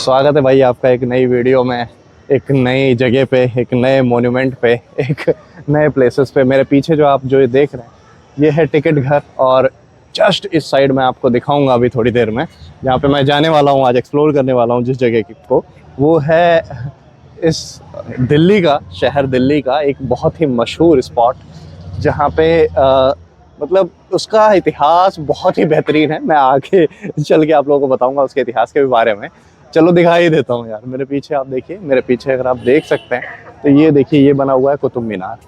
स्वागत है भाई आपका एक नई वीडियो में, एक नई जगह पे, एक नए मोन्यूमेंट पे, एक नए प्लेसेस पे। मेरे पीछे जो आप जो ये देख रहे हैं ये है टिकट घर, और जस्ट इस साइड में आपको दिखाऊंगा अभी थोड़ी देर में, जहाँ पे मैं जाने वाला हूँ, आज एक्सप्लोर करने वाला हूँ जिस जगह को। वो है इस दिल्ली का, शहर दिल्ली का एक बहुत ही मशहूर स्पॉट, जहाँ पे मतलब उसका इतिहास बहुत ही बेहतरीन है। मैं आगे चल के आप लोगों को बताऊंगा उसके इतिहास के भी बारे में। चलो दिखाई देता हूँ यार। मेरे पीछे आप देखिए, मेरे पीछे अगर आप देख सकते हैं तो ये देखिए, ये बना हुआ है कुतुब मीनार।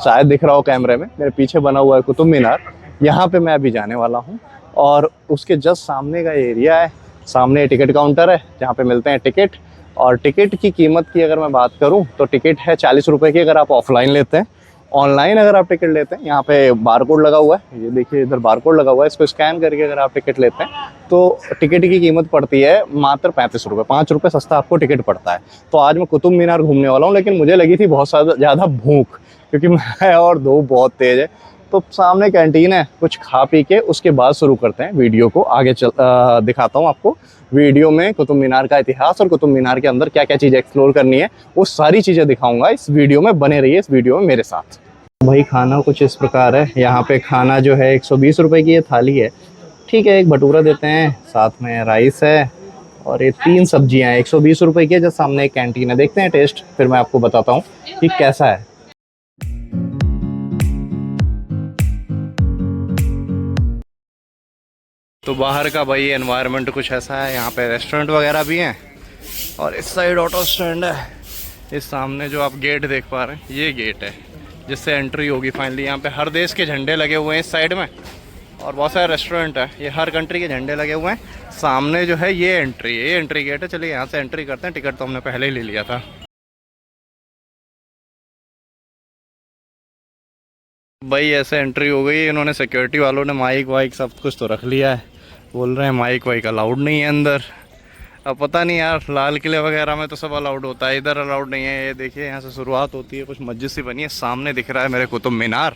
शायद दिख रहा हो कैमरे में, मेरे पीछे बना हुआ है कुतुब मीनार। यहाँ पे मैं अभी जाने वाला हूँ, और उसके जस्ट सामने का एरिया है। सामने टिकट काउंटर है जहाँ पे मिलते हैं टिकट। और टिकट की कीमत की अगर मैं बात करूँ तो टिकट है 40 रुपये की अगर आप ऑफलाइन लेते हैं। ऑनलाइन अगर आप टिकट लेते हैं, यहाँ पे बार कोड लगा हुआ है, ये देखिए इधर बार कोड लगा हुआ है, इसको स्कैन करके अगर आप टिकट लेते हैं तो टिकट की कीमत पड़ती है मात्र 35 रुपये। 5 रुपये सस्ता आपको टिकट पड़ता है। तो आज मैं कुतुब मीनार घूमने वाला हूँ, लेकिन मुझे लगी थी बहुत ज़्यादा भूख, क्योंकि मैं और धूप बहुत तेज़ है। तो सामने कैंटीन है, कुछ खा पी के उसके बाद शुरू करते हैं वीडियो को। आगे दिखाता हूँ आपको वीडियो में कुतुब मीनार का इतिहास, और कुतुब मीनार के अंदर क्या क्या चीज़ें एक्सप्लोर करनी है, वो सारी चीज़ें दिखाऊंगा इस वीडियो में। बने रहिए इस वीडियो में मेरे साथ। भाई खाना कुछ इस प्रकार है। यहाँ पे खाना जो है 120 रुपये की ये थाली है। ठीक है, एक भटूरा देते हैं, साथ में राइस है, और ये 3 सब्जियाँ हैं। 120 रुपये की है। जस्ट सामने एक कैंटीन है, देखते हैं टेस्ट, फिर मैं आपको बताता हूँ कि कैसा है। तो बाहर का भाई एनवायरनमेंट कुछ ऐसा है। यहाँ पे रेस्टोरेंट वगैरह भी हैं, और इस साइड ऑटो स्टैंड है। इस सामने जो आप गेट देख पा रहे हैं, ये गेट है जिससे एंट्री होगी फाइनली। यहाँ पे हर देश के झंडे लगे हुए हैं इस साइड में, और बहुत सारे रेस्टोरेंट है। ये हर कंट्री के झंडे लगे हुए हैं। सामने जो है ये एंट्री गेट है। चलिए यहाँ से एंट्री करते हैं। टिकट तो हमने पहले ही ले लिया था। भाई ऐसे एंट्री हो गई। इन्होंने सिक्योरिटी वालों ने माइक वाइक सब कुछ तो रख लिया है। बोल रहे हैं माइक वाइक अलाउड नहीं है अंदर। अब पता नहीं यार, लाल किले वगैरह में तो सब अलाउड होता है, इधर अलाउड नहीं है। ये देखिए यहाँ से शुरुआत होती है, कुछ मस्जिद सी बनी है। सामने दिख रहा है मेरे कुतुब मीनार।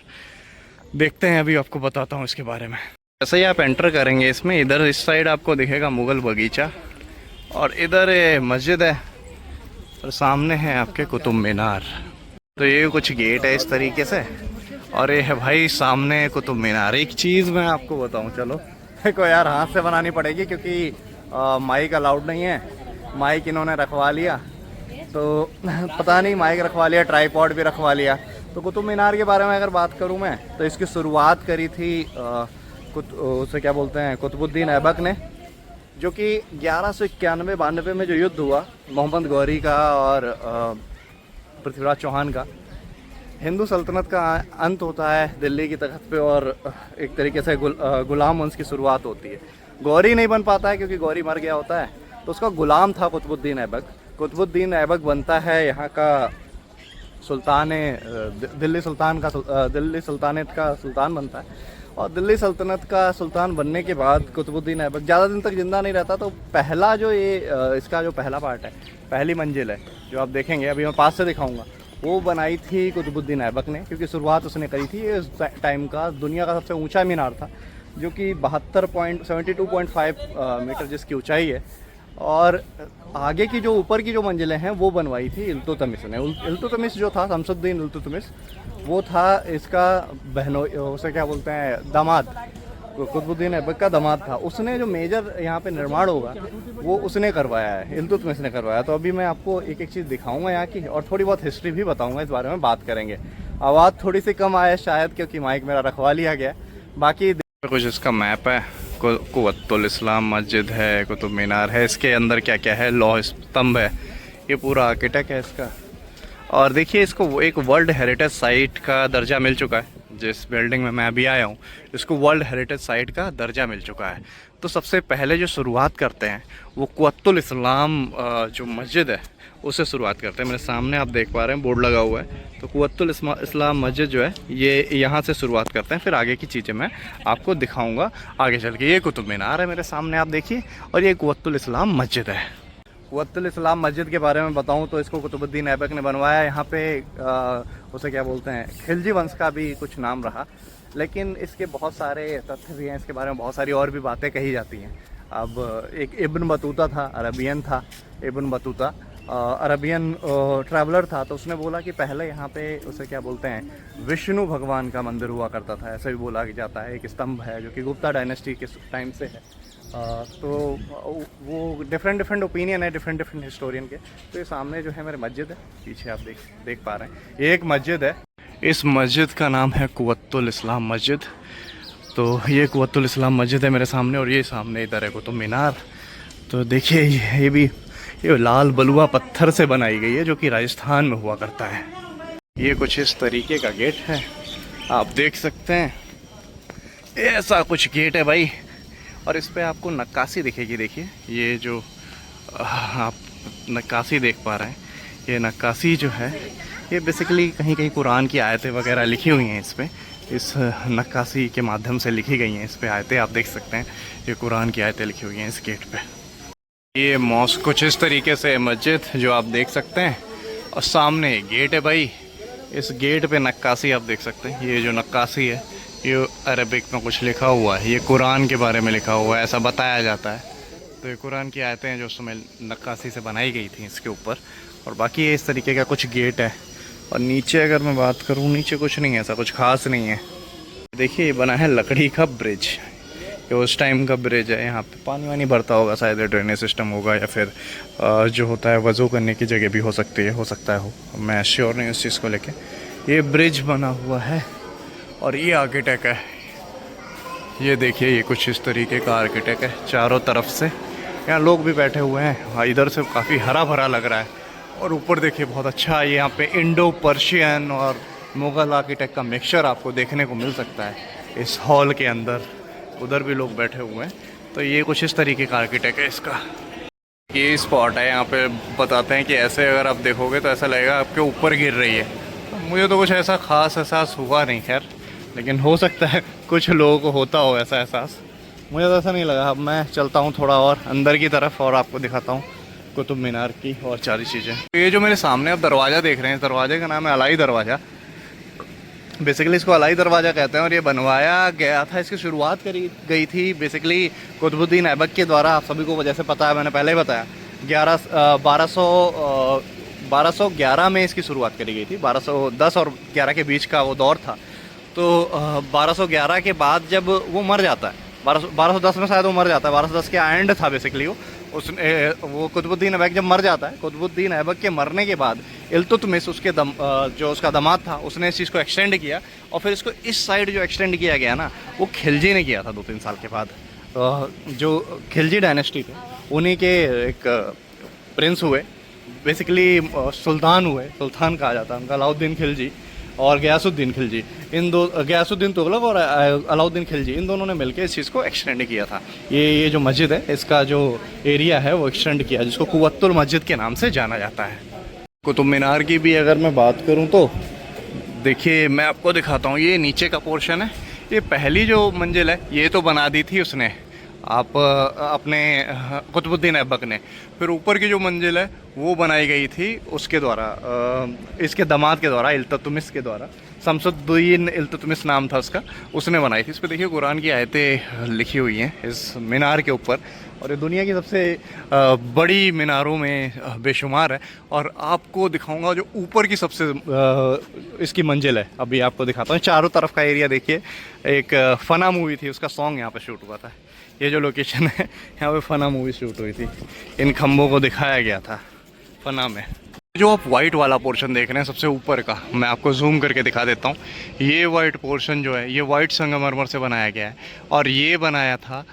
देखते हैं, अभी आपको बताता हूँ इसके बारे में। जैसे ही आप एंटर करेंगे इसमें, इधर इस साइड आपको दिखेगा मुगल बगीचा, और इधर ये मस्जिद है, और सामने है आपके कुतुब मीनार। तो ये कुछ गेट है इस तरीके से, और ये है भाई सामने कुतुब मीनार। एक चीज़ मैं आपको बताऊँ, चलो को यार हाथ से बनानी पड़ेगी, क्योंकि माइक अलाउड नहीं है। माइक इन्होंने रखवा लिया, तो पता नहीं माइक रखवा लिया, ट्राईपॉड भी रखवा लिया। तो कुतुब मीनार के बारे में अगर बात करूं मैं, तो इसकी शुरुआत करी थी उसे क्या बोलते हैं, कुतुबुद्दीन ऐबक ने, जो कि 1191-92 में जो युद्ध हुआ मोहम्मद गौरी का और पृथ्वीराज चौहान का। हिंदू सल्तनत का अंत होता है दिल्ली की तख्त पे, और एक तरीके से गुलाम वंश की शुरुआत होती है। गौरी नहीं बन पाता है क्योंकि गौरी मर गया होता है, तो उसका गुलाम था कुतुबुद्दीन ऐबक। कुतुबुद्दीन ऐबक बनता है यहाँ का सुल्तान, दिल्ली सुल्तानेत का सुल्तान बनता है। और दिल्ली सल्तनत का सुल्तान बनने के बाद कुतुबुद्दीन ऐबक ज़्यादा दिन तक ज़िंदा नहीं रहता। तो पहला जो इसका जो पहला पार्ट है, पहली मंजिल है, जो आप देखेंगे, अभी मैं पास से दिखाऊंगा, वो बनाई थी कुतुबुद्दीन ऐबक ने, क्योंकि शुरुआत उसने करी थी। ये उस टाइम का दुनिया का सबसे ऊंचा मीनार था, जो कि 72.5 मीटर जिसकी ऊंचाई है। और आगे की जो ऊपर की जो मंजिलें हैं वो बनवाई थी इल्तुतमिश ने। इल्तुतमिश जो था, शमसुद्दीन इल्तुतमिश, वो था इसका बहनों, उसे क्या बोलते हैं, दामाद। कुतुबुद्दीन ऐबक का दामाद था। उसने जो मेजर यहाँ पे निर्माण होगा वो उसने करवाया है, इल्तुतमिश ने करवाया। तो अभी मैं आपको एक एक चीज़ दिखाऊंगा यहाँ की, और थोड़ी बहुत हिस्ट्री भी बताऊंगा, इस बारे में बात करेंगे। आवाज़ थोड़ी सी कम आए शायद, क्योंकि माइक मेरा रखवा लिया गया। बाकी कुछ इसका मैप है। कुव्वतुल इस्लाम मस्जिद है, कुतुब मीनार है, इसके अंदर क्या क्या है, लौह स्तंभ है, ये पूरा आर्किटेक्ट है इसका। और देखिए, इसको एक वर्ल्ड हेरिटेज साइट का दर्जा मिल चुका है। जिस बिल्डिंग में मैं अभी आया हूँ, इसको वर्ल्ड हेरिटेज साइट का दर्जा मिल चुका है। तो सबसे पहले जो शुरुआत करते हैं वो कुव्वतुल इस्लाम जो मस्जिद है उससे शुरुआत करते हैं। मेरे सामने आप देख पा रहे हैं बोर्ड लगा हुआ है। तो कुव्वतुल इस्लाम मस्जिद जो है ये यहाँ से शुरुआत करते हैं, फिर आगे की चीज़ें मैं आपको दिखाऊंगा आगे चल के। ये कुतुब मीनार है मेरे सामने, आप देखिए, और ये कुव्वतुल इस्लाम मस्जिद है। कुव्वतुल इस्लाम मस्जिद के बारे में बताऊं तो इसको कुतुबुद्दीन ऐबक ने बनवाया। यहाँ पे उसे क्या बोलते हैं, खिलजी वंश का भी कुछ नाम रहा, लेकिन इसके बहुत सारे तथ्य भी हैं। इसके बारे में बहुत सारी और भी बातें कही जाती हैं। अब एक इब्न बतूता था, अरबियन था, इब्न बतूता अरबियन ट्रैवलर था, तो उसने बोला कि पहले यहाँ पे उसे क्या बोलते हैं, विष्णु भगवान का मंदिर हुआ करता था, ऐसा भी बोला जाता है। एक स्तंभ है जो कि गुप्ता डायनेस्टी के टाइम से है। तो वो डिफरेंट ओपिनियन है डिफरेंट हिस्टोरियन के। तो ये सामने जो है मेरे मस्जिद है, पीछे आप देख पा रहे हैं, ये एक मस्जिद है। इस मस्जिद का नाम है कुव्वतुल इस्लाम मस्जिद। तो ये कुव्वतुल इस्लाम मस्जिद है मेरे सामने, और ये सामने इधर है कुतुब मीनार। तो देखिए ये भी ये लाल बलुआ पत्थर से बनाई गई है, जो कि राजस्थान में हुआ करता है। ये कुछ इस तरीके का गेट है, आप देख सकते हैं, ऐसा कुछ गेट है भाई। और इस पे आपको नक्काशी दिखेगी। देखिए ये जो आप नक्काशी देख पा रहे हैं, ये नक्काशी जो है ये बेसिकली कहीं कहीं कुरान की आयतें वगैरह लिखी हुई हैं इस पे। इस नक्काशी के माध्यम से लिखी गई हैं इस पे आयतें, आप देख सकते हैं ये कुरान की आयतें लिखी हुई हैं इस गेट पे। ये मॉस्क कुछ इस तरीके से मस्जिद जो आप देख सकते हैं, और सामने गेट है भाई। इस गेट पे नक्काशी आप देख सकते हैं। ये जो नक्काशी है ये अरबिक में कुछ लिखा हुआ है, ये कुरान के बारे में लिखा हुआ है, ऐसा बताया जाता है। तो ये कुरान की आयतें हैं जो उस समय नक्काशी से बनाई गई थी इसके ऊपर। और बाकी ये इस तरीके का कुछ गेट है। और नीचे अगर मैं बात करूँ, नीचे कुछ नहीं है, ऐसा कुछ खास नहीं है। देखिए ये बना है लकड़ी का ब्रिज, ये उस टाइम का ब्रिज है। यहाँ पे पानी वानी भरता होगा, शायद ड्रेनेज सिस्टम होगा, या फिर जो होता है वज़ू करने की जगह भी हो सकती है, हो सकता है हो, मैं श्योर नहीं उस चीज़ को लेके। ये ब्रिज बना हुआ है और ये आर्किटेक्ट है, ये देखिए ये कुछ इस तरीके का आर्किटेक्ट है। चारों तरफ से यहाँ लोग भी बैठे हुए हैं, इधर से काफ़ी हरा भरा लग रहा है। और ऊपर देखिए बहुत अच्छा है, यहाँ पे इंडो पर्शियन और मुग़ल आर्किटेक्ट का मिक्सचर आपको देखने को मिल सकता है इस हॉल के अंदर। उधर भी लोग बैठे हुए हैं। तो ये कुछ इस तरीके का आर्किटेक्ट है इसका। ये स्पॉट है, यहाँ पे बताते हैं कि ऐसे अगर आप देखोगे तो ऐसा लगेगा आपके ऊपर गिर रही है। मुझे तो कुछ ऐसा ख़ास एहसास हुआ नहीं, खैर, लेकिन हो सकता है कुछ लोगों को होता हो ऐसा एहसास। मुझे तो ऐसा नहीं लगा। अब मैं चलता हूँ थोड़ा और अंदर की तरफ और आपको दिखाता हूँ कुतुब मीनार की और सारी चीज़ें। ये जो मेरे सामने आप दरवाज़ा देख रहे हैं, इस दरवाजे का नाम है अलाई दरवाज़ा। बेसिकली इसको अलाई दरवाज़ा कहते हैं। और ये बनवाया गया था, इसकी शुरुआत करी गई थी बेसिकली कुतुबुद्दीन ऐबक के द्वारा। आप सभी को जैसे पता है, मैंने पहले ही बताया, 1211 में इसकी शुरुआत करी गई थी। 1210 और 11 के बीच का वो दौर था। तो 1211 के बाद जब वो मर जाता है, 1210 में शायद वो मर जाता है, 1210 के एंड था बेसिकली वो कुतुबुद्दीन ऐबक जब मर जाता है। कुतुबुद्दीन ऐबक के मरने के बाद इल्तुतमिश जो उसका दामाद था, उसने इस चीज़ को एक्सटेंड किया। और फिर इसको इस साइड जो एक्सटेंड किया गया ना, वो खिलजी ने किया था 2-3 साल के बाद। जो खिलजी डायनेस्टी थे उन्हीं के एक प्रिंस हुए, बेसिकली सुल्तान हुए, सुल्तान कहा जाता है उनका, अलाउद्दीन खिलजी और गयासुद्दीन खिलजी। गयासुद्दीन तुगलक और अलाउद्दीन खिलजी, इन दोनों ने मिलकर इस चीज़ को एक्सटेंड किया था। ये जो मस्जिद है, इसका जो एरिया है वो एक्सटेंड किया, जिसको कुव्वतुल मस्जिद के नाम से जाना जाता है। कुतुब मीनार की भी अगर मैं बात करूं तो देखिए मैं आपको दिखाता हूं। ये नीचे का पोर्शन है, ये पहली जो मंजिल है ये तो बना दी थी उसने, आप अपने कुतुबुद्दीन ऐबक ने। फिर ऊपर की जो मंजिल है वो बनाई गई थी उसके द्वारा, इसके दामाद के द्वारा, इल्तुतमिश के द्वारा। शमसुद्दीन इल्तुतमिश नाम था उसका, उसने बनाई थी। इस पर देखिए कुरान की आयतें लिखी हुई हैं इस मीनार के ऊपर। और ये दुनिया की सबसे बड़ी मीनारों में बेशुमार है। और आपको दिखाऊंगा जो ऊपर की सबसे इसकी मंजिल है, अभी आपको दिखाता हूँ। चारों तरफ का एरिया देखिए, एक फना मूवी थी उसका सॉन्ग यहाँ पे शूट हुआ था। ये जो लोकेशन है, यहाँ पे फना मूवी शूट हुई थी, इन खम्भों को दिखाया गया था फना में। जो आप वाइट वाला पोर्शन देख रहे हैं सबसे ऊपर का, मैं आपको जूम करके दिखा देता हूँ। ये वाइट पोर्शन जो है ये वाइट संगमरमर से बनाया गया है। और ये बनाया था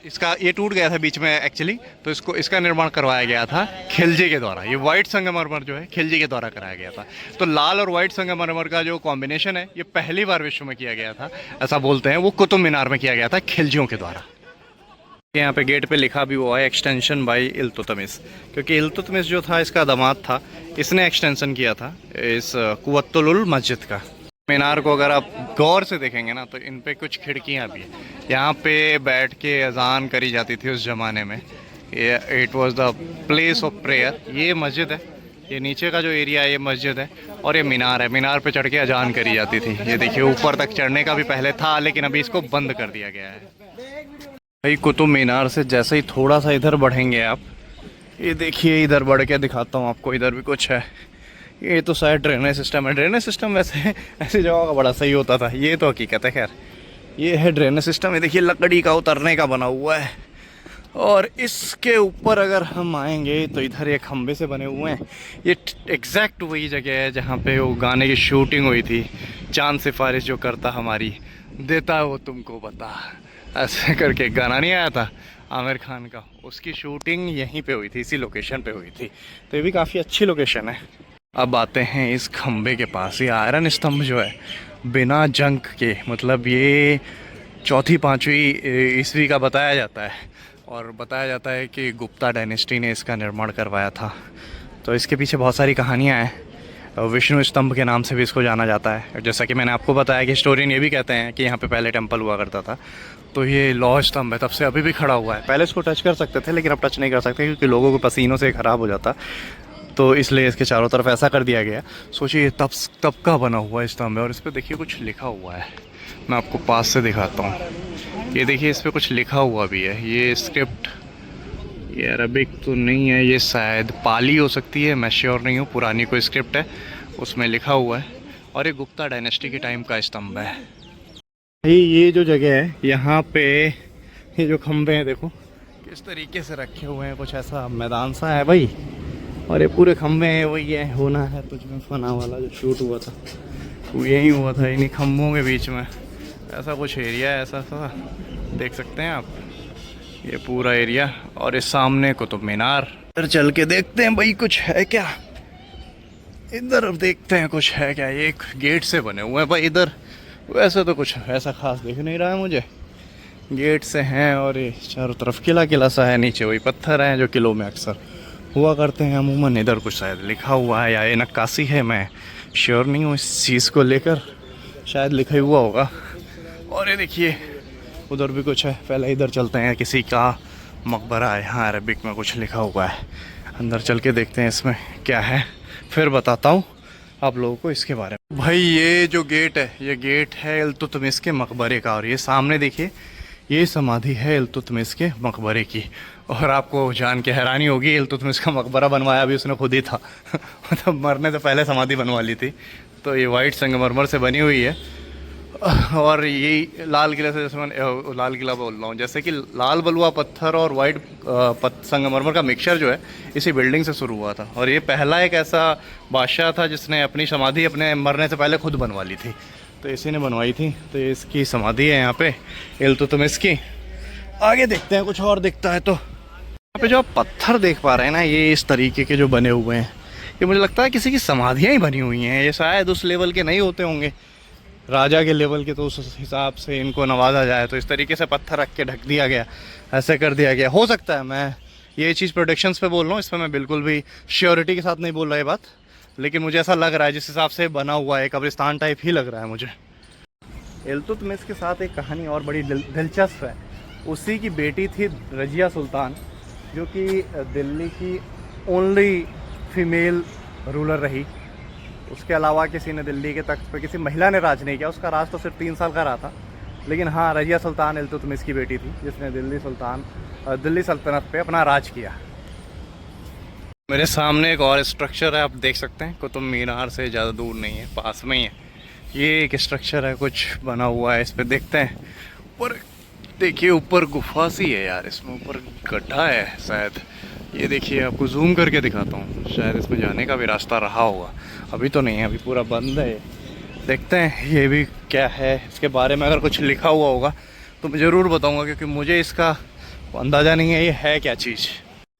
इसका, ये टूट गया था बीच में एक्चुअली, तो इसका निर्माण करवाया गया था खिलजी के द्वारा। ये वाइट संगमरमर जो है खिलजी के द्वारा कराया गया था। तो लाल और वाइट संगमरमर का जो कॉम्बिनेशन है ये पहली बार विश्व में किया गया था, ऐसा बोलते हैं। वो कुतुब मीनार में किया गया था खिलजियों के द्वारा। यहाँ पे गेट पे लिखा भी हुआ है एक्सटेंशन बाय इल्तुतमिश, क्योंकि इल्तुतमिश जो था इसका दामाद था, इसने एक्सटेंशन किया था इस कुव्वतुल मस्जिद का। मीनार को अगर आप गौर से देखेंगे ना तो इन पे कुछ खिड़कियाँ भी हैं। यहाँ पे बैठ के अजान करी जाती थी उस ज़माने में। It was the place of prayer. ये मस्जिद है, ये नीचे का जो एरिया है ये मस्जिद है, और ये मीनार है। मीनार पे चढ़ के अजान करी जाती थी। ये देखिए ऊपर तक चढ़ने का भी पहले था, लेकिन अभी इसको बंद कर दिया गया है। भाई कुतुब मीनार से जैसे ही थोड़ा सा इधर बढ़ेंगे आप, ये देखिए इधर बढ़ के दिखाता हूँ आपको, इधर भी कुछ है। ये तो शायद ड्रेनेज सिस्टम है। ड्रेनेज सिस्टम वैसे ऐसी जगह का बड़ा सही होता था, ये तो हकीकत है। खैर ये है ड्रेनेज सिस्टम। ये देखिए लकड़ी का उतरने का बना हुआ है। और इसके ऊपर अगर हम आएंगे तो इधर ये खंबे से बने हुए हैं। ये एग्जैक्ट वही जगह है जहाँ पे वो गाने की शूटिंग हुई थी, चांद सिफारिश जो करता हमारी देता वो तुमको बता, ऐसे करके गाना नहीं आया था आमिर खान का, उसकी शूटिंग यहीं पे हुई थी, इसी लोकेशन पे हुई थी। तो ये भी काफ़ी अच्छी लोकेशन है। अब आते हैं इस खंबे के पास। ये आयरन स्तंभ जो है बिना जंग के, मतलब ये 4वीं-5वीं ईस्वी का बताया जाता है। और बताया जाता है कि गुप्ता डायनेस्टी ने इसका निर्माण करवाया था। तो इसके पीछे बहुत सारी कहानियाँ हैं। विष्णु स्तंभ के नाम से भी इसको जाना जाता है। जैसा कि मैंने आपको बताया कि हिस्टोरियन ये भी कहते हैं कि यहाँ पे पहले टेंपल हुआ करता था। तो ये लौह स्तंभ है, तब से अभी भी खड़ा हुआ है। पहले इसको टच कर सकते थे लेकिन अब टच नहीं कर सकते क्योंकि लोगों के पसीनों से ख़राब हो जाता, तो इसलिए इसके चारों तरफ ऐसा कर दिया गया। सोचिए तब का बना हुआ स्तंभ है। और इस पर देखिए कुछ लिखा हुआ है, मैं आपको पास से दिखाता हूँ। ये देखिए इस पर कुछ लिखा हुआ भी है। ये स्क्रिप्ट, ये अरबिक तो नहीं है, ये शायद पाली हो सकती है, मैं श्योर नहीं हूँ। पुरानी कोई स्क्रिप्ट है, उसमें लिखा हुआ है। और ये गुप्ता डायनेस्टी के टाइम का स्तंभ है। ये जो जगह है यहाँ पे ये जो खंभे हैं देखो किस तरीके से रखे हुए हैं, कुछ ऐसा मैदान सा है भाई। और ये पूरे खंभे हैं, वही है होना है तुझमें फना वाला जो शूट हुआ था वो यही हुआ था, इन्हीं खंभों के बीच में। ऐसा कुछ एरिया है, ऐसा सा देख सकते हैं आप, ये पूरा एरिया। और इस सामने को तो मीनार। इधर चल के देखते हैं भाई कुछ है क्या, इधर देखते हैं कुछ है क्या। ये एक गेट से बने हुए हैं भाई इधर, वैसे तो कुछ ऐसा खास दिख नहीं रहा है मुझे। गेट से हैं और ये चारों तरफ किला किला सा है, नीचे वही पत्थर हैं जो किलों में अक्सर हुआ करते हैं अमूमन। इधर कुछ शायद लिखा हुआ है या ये नक्काशी है, मैं श्योर नहीं हूँ इस चीज़ को लेकर, शायद लिखा ही हुआ होगा। और ये देखिए उधर भी कुछ है। पहले इधर चलते हैं, किसी का मकबरा है यहाँ, अरबिक में कुछ लिखा हुआ है। अंदर चल के देखते हैं इसमें क्या है, फिर बताता हूँ आप लोगों को इसके बारे में। भाई ये जो गेट है, ये गेट है इल्तुतमिश के मकबरे का। और ये सामने देखिए ये समाधि है इल्तुतमिश के मकबरे की। और आपको जान के हैरानी होगी, इल्तुतमिश का मकबरा बनवाया भी उसने खुद ही था मतलब मरने से पहले समाधि बनवा ली थी। तो ये वाइट संगमरमर से बनी हुई है। और ये लाल किले से, जैसे मैं लाल किला बोल रहा हूँ, जैसे कि लाल बलुआ पत्थर और वाइट संगमरमर का मिक्सचर जो है इसी बिल्डिंग से शुरू हुआ था। और ये पहला एक ऐसा बादशाह था जिसने अपनी समाधि अपने मरने से पहले खुद बनवा ली थी, तो इसी ने बनवाई थी। तो ये इसकी समाधि है यहाँ पे इल्तुतमिश की। आगे देखते हैं कुछ और दिखता है। तो यहाँ पे जो आप पत्थर देख पा रहे हैं ना, ये इस तरीके के जो बने हुए हैं, ये मुझे लगता है किसी की समाधियाँ ही बनी हुई हैं। ये शायद उस लेवल के नहीं होते होंगे, राजा के लेवल के, तो उस हिसाब से इनको नवाजा जाए तो इस तरीके से पत्थर रख के ढक दिया गया, ऐसे कर दिया गया। हो सकता है, मैं ये चीज़ प्रोडक्शंस पे बोल रहा हूँ, इस पर मैं बिल्कुल भी श्योरिटी के साथ नहीं बोल रहा ये बात, लेकिन मुझे ऐसा लग रहा है जिस हिसाब से बना हुआ है, कब्रिस्तान टाइप ही लग रहा है मुझे। इल्तुतमिश के साथ एक कहानी और बड़ी दिलचस्प है। उसी की बेटी थी रजिया सुल्तान, जो कि दिल्ली की ओनली फीमेल रूलर रही। उसके अलावा किसी ने दिल्ली के तख्त पर, किसी महिला ने राज नहीं किया। उसका राज तो सिर्फ 3 साल का रहा था। लेकिन हाँ, रजिया सुल्तान इल्तुतमिश की बेटी थी जिसने दिल्ली सल्तनत पे अपना राज किया। मेरे सामने एक और स्ट्रक्चर है, आप देख सकते हैं। कुतुब मीनार से ज़्यादा दूर नहीं है, पास में ही है। ये एक स्ट्रक्चर है, कुछ बना हुआ है, इस पर देखते हैं। ऊपर देखिए, ऊपर गुफा सी है यार, इसमें ऊपर गड्ढा है शायद। ये देखिए, आपको जूम करके दिखाता हूँ, शायद इसमें जाने का भी रास्ता रहा होगा। अभी तो नहीं है, अभी पूरा बंद है। देखते हैं ये भी क्या है, इसके बारे में अगर कुछ लिखा हुआ होगा तो मैं ज़रूर बताऊँगा, क्योंकि मुझे इसका अंदाज़ा नहीं है ये है क्या चीज़।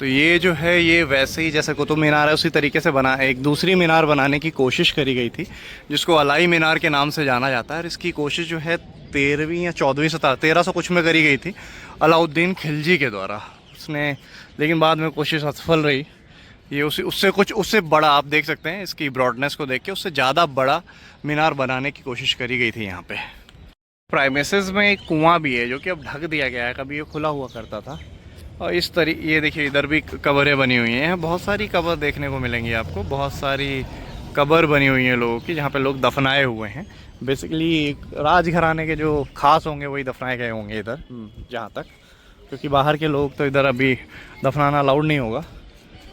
तो ये जो है, ये वैसे ही जैसे कुतुब मीनार है उसी तरीके से बना है। एक दूसरी मीनार बनाने की कोशिश करी गई थी जिसको अलाई मीनार के नाम से जाना जाता है। और इसकी कोशिश जो है 13वीं या 14वीं शताब्दी 1300 कुछ में करी गई थी अलाउद्दीन खिलजी के द्वारा। उसने, लेकिन बाद में कोशिश असफल रही। ये उससे बड़ा, आप देख सकते हैं इसकी ब्रॉडनेस को देख के, उससे ज़्यादा बड़ा मीनार बनाने की कोशिश करी गई थी यहाँ पे। प्राइमेसेस में एक कुआं भी है जो कि अब ढक दिया गया है, कभी ये खुला हुआ करता था। और इस तरीके, ये देखिए इधर भी कब्रें बनी हुई हैं। बहुत सारी कब्र देखने को मिलेंगी आपको, बहुत सारी कब्र बनी हुई हैं लोगों की, जहाँ पे लोग दफनाए हुए हैं। बेसिकली राजघराने के जो खास होंगे वही दफनाए गए होंगे इधर, जहाँ तक, क्योंकि बाहर के लोग तो इधर अभी दफनाना अलाउड नहीं होगा।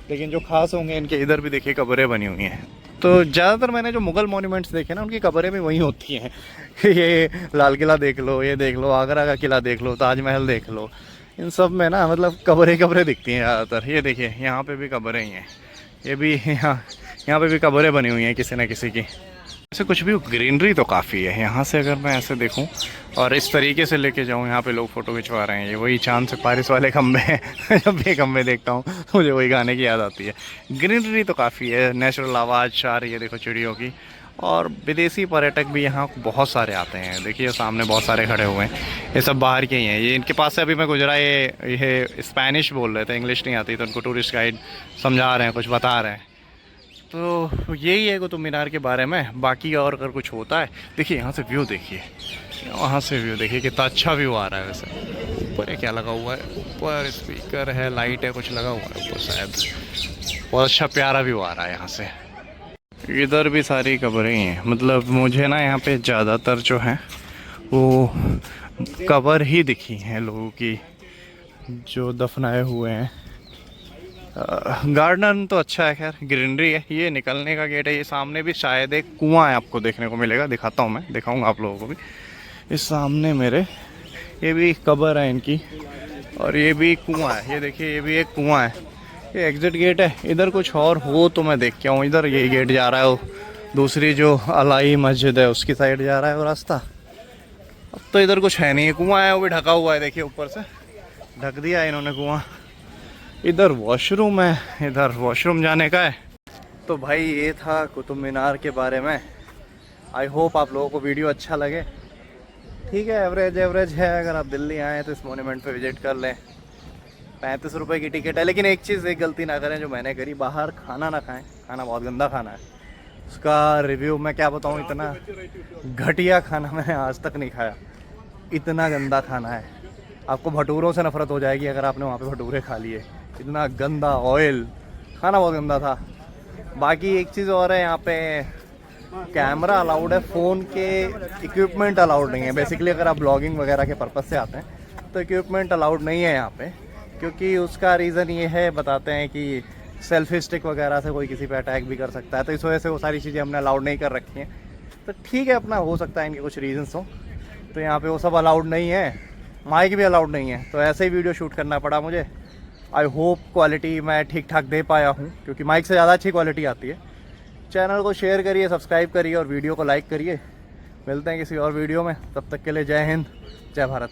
लेकिन जो खास होंगे इनके इधर भी देखिए कब्रें बनी हुई हैं। तो ज़्यादातर मैंने जो मुग़ल मॉन्यूमेंट्स देखे ना उनकी कब्रें भी वही होती हैं। ये लाल किला देख लो, ये देख लो, आगरा का किला देख लो, ताजमहल देख लो, इन सब में ना मतलब कब्रें दिखती हैं ज़्यादातर। ये देखिए यहाँ पे भी कब्रें ही हैं, ये भी यहाँ पे भी कब्रें बनी हुई हैं किसी न किसी की। ऐसे कुछ भी ग्रीनरी तो काफ़ी है यहाँ से, अगर मैं ऐसे देखूँ और इस तरीके से लेके जाऊँ, यहाँ पे लोग फ़ोटो खिंचवा रहे हैं। ये वही चांद से पारिस वाले खंबे हैं। जब भी खंबे देखता हूँ तो मुझे वही गाने की याद आती है। ग्रीनरी तो काफ़ी है, नेचुरल आवाज़ आ रही है देखो चिड़ियों की। और विदेशी पर्यटक भी यहाँ बहुत सारे आते हैं। देखिए सामने बहुत सारे खड़े हुए हैं, ये सब बाहर के ही हैं। ये इनके पास से अभी मैं गुजरा, ये स्पेनिश बोल रहे थे, इंग्लिश नहीं आती, तो उनको टूरिस्ट गाइड समझा रहे हैं, कुछ बता रहे हैं। तो यही है कुतुब मीनार के बारे में। बाकी और अगर कुछ होता है, देखिए यहाँ से व्यू देखिए, वहाँ से व्यू देखिए कितना अच्छा व्यू आ रहा है। वैसे ऊपर क्या लगा हुआ है, ऊपर स्पीकर है, लाइट है, कुछ लगा हुआ है ऊपर शायद। बहुत अच्छा प्यारा व्यू आ रहा है यहाँ से। इधर भी सारी कब्रें ही हैं। मतलब मुझे ना यहाँ पे ज़्यादातर जो है वो कब्र ही दिखी हैं लोगों की जो दफनाए हुए हैं। गार्डन तो अच्छा है, खैर ग्रीनरी है। ये निकलने का गेट है, ये सामने भी शायद एक कुआं है, आपको देखने को मिलेगा, दिखाता हूँ मैं, दिखाऊंगा आप लोगों को भी। इस सामने मेरे ये भी कब्र है इनकी, और ये भी कुआं है। ये देखिए ये भी एक कुआं है। ये एग्जिट गेट है। इधर कुछ और हो तो मैं देख के आऊँ। इधर ये गेट जा रहा है, वो दूसरी जो अलाई मस्जिद है उसकी साइड जा रहा है वो रास्ता। अब तो इधर कुछ है नहीं, ये कुआं है वो भी ढका हुआ है, देखिए ऊपर से ढक दिया है इन्होंने कुआं। इधर वॉशरूम है, इधर वॉशरूम जाने का है। तो भाई ये था कुतुब मीनार के बारे में। आई होप आप लोगों को वीडियो अच्छा लगे। ठीक है, एवरेज है। अगर आप दिल्ली आएँ तो इस मोन्यूमेंट पे विजिट कर लें। 35 रुपये की टिकट है। लेकिन एक चीज़, एक गलती ना करें जो मैंने करी, बाहर खाना ना खाएं। खाना बहुत गंदा खाना है, उसका रिव्यू मैं क्या बताऊं। इतना घटिया खाना मैंने आज तक नहीं खाया, इतना गंदा खाना है। आपको भटूरों से नफरत हो जाएगी अगर आपने वहाँ पे भटूरे खा लिए। इतना गंदा ऑयल, खाना बहुत गंदा था। बाकी एक चीज़ और है, यहाँ पे कैमरा अलाउड है, फ़ोन के इक्विपमेंट अलाउड नहीं है। बेसिकली अगर आप ब्लॉगिंग वगैरह के पर्पज़ से आते हैं तो इक्विपमेंट अलाउड नहीं है यहाँ पे, क्योंकि उसका रीज़न ये है, बताते हैं कि सेल्फी स्टिक वगैरह से कोई किसी पे अटैक भी कर सकता है। तो इस वजह से वो सारी चीज़ें हमने अलाउड नहीं कर रखी हैं। तो ठीक है, अपना हो सकता है इनके कुछ रीजंस हो, तो यहाँ पे वो सब अलाउड नहीं है। माइक भी अलाउड नहीं है, तो ऐसे ही वीडियो शूट करना पड़ा मुझे। आई होप क्वालिटी मैं ठीक ठाक दे पाया हूँ, क्योंकि माइक से ज़्यादा अच्छी क्वालिटी आती है। चैनल को शेयर करिए, सब्सक्राइब करिए और वीडियो को लाइक करिए। मिलते हैं किसी और वीडियो में, तब तक के लिए जय हिंद, जय भारत।